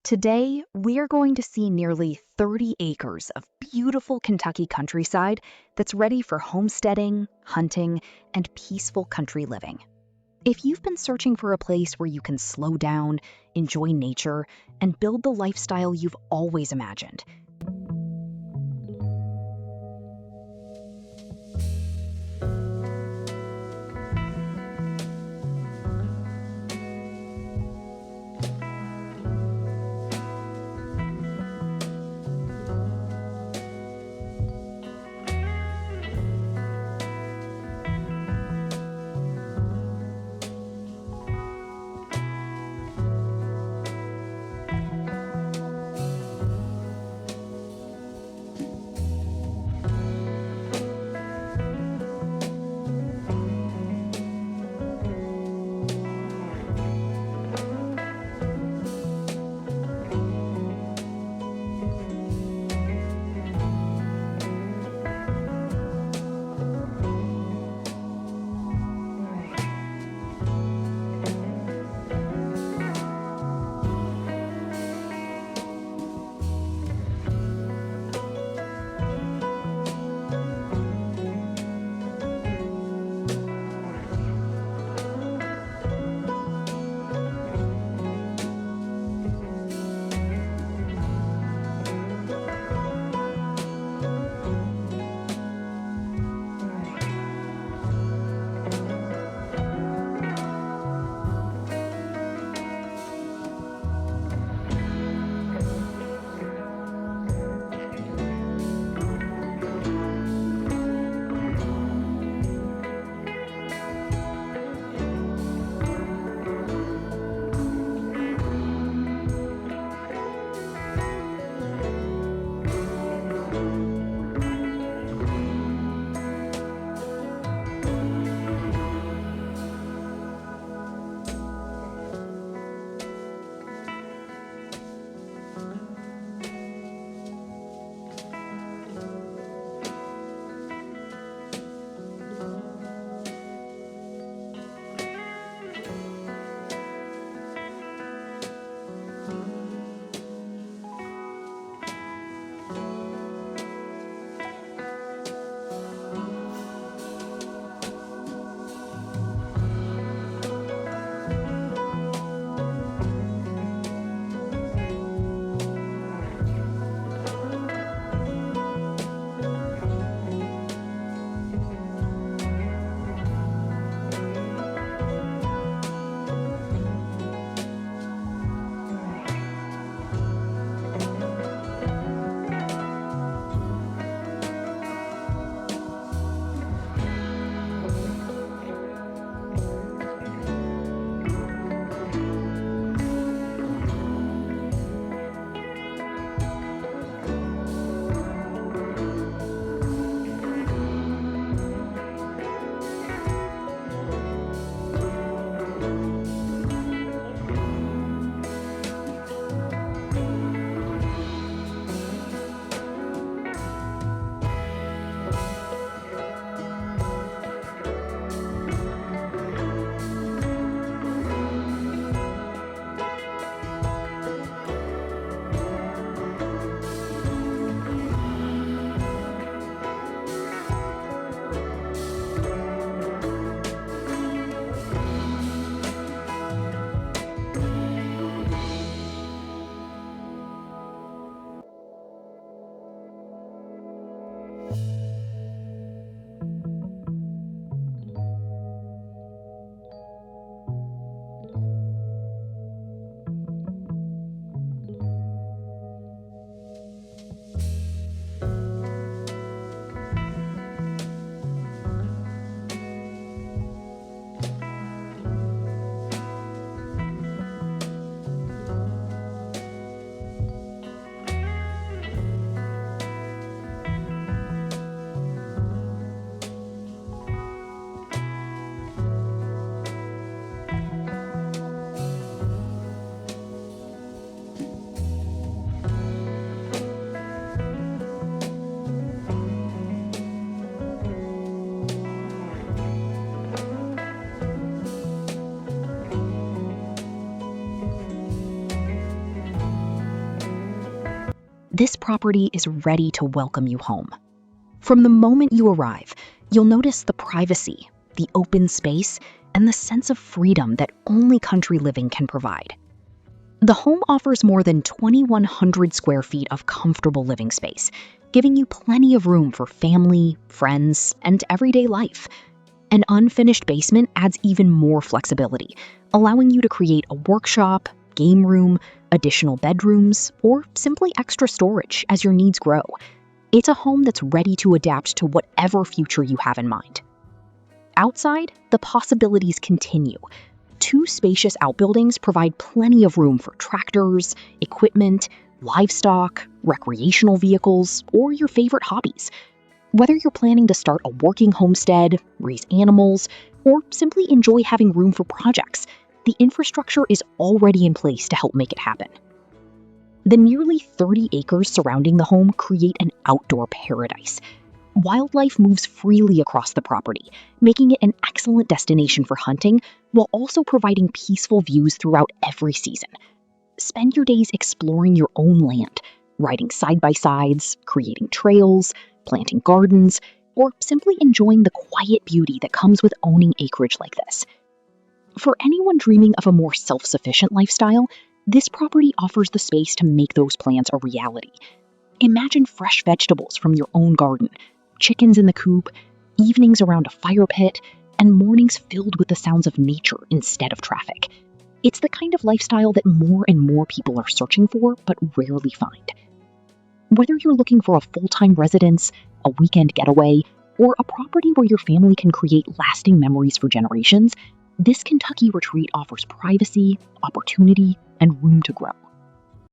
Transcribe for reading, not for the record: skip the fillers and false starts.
Today, we are going to see nearly 30 acres of beautiful Kentucky countryside that's ready for homesteading, hunting, and peaceful country living. If you've been searching for a place where you can slow down, enjoy nature, and build the lifestyle you've always imagined, This property is ready to welcome you home. From the moment you arrive, you'll notice the privacy, the open space, and the sense of freedom that only country living can provide. The home offers more than 2,100 square feet of comfortable living space, giving you plenty of room for family, friends, and everyday life. An unfinished basement adds even more flexibility, allowing you to create a workshop, game room, additional bedrooms, or simply extra storage as your needs grow. It's a home that's ready to adapt to whatever future you have in mind. Outside, the possibilities continue. 2 spacious outbuildings provide plenty of room for tractors, equipment, livestock, recreational vehicles, or your favorite hobbies. Whether you're planning to start a working homestead, raise animals, or simply enjoy having room for projects, the infrastructure is already in place to help make it happen. The nearly 30 acres surrounding the home create an outdoor paradise. Wildlife moves freely across the property, making it an excellent destination for hunting while also providing peaceful views throughout every season. Spend your days exploring your own land, riding side-by-sides, creating trails, planting gardens, or simply enjoying the quiet beauty that comes with owning acreage like this. For anyone dreaming of a more self-sufficient lifestyle, this property offers the space to make those plans a reality. Imagine fresh vegetables from your own garden, chickens in the coop, evenings around a fire pit, and mornings filled with the sounds of nature instead of traffic. It's the kind of lifestyle that more and more people are searching for but rarely find. Whether you're looking for a full-time residence, a weekend getaway, or a property where your family can create lasting memories for generations, this Kentucky retreat offers privacy, opportunity, and room to grow.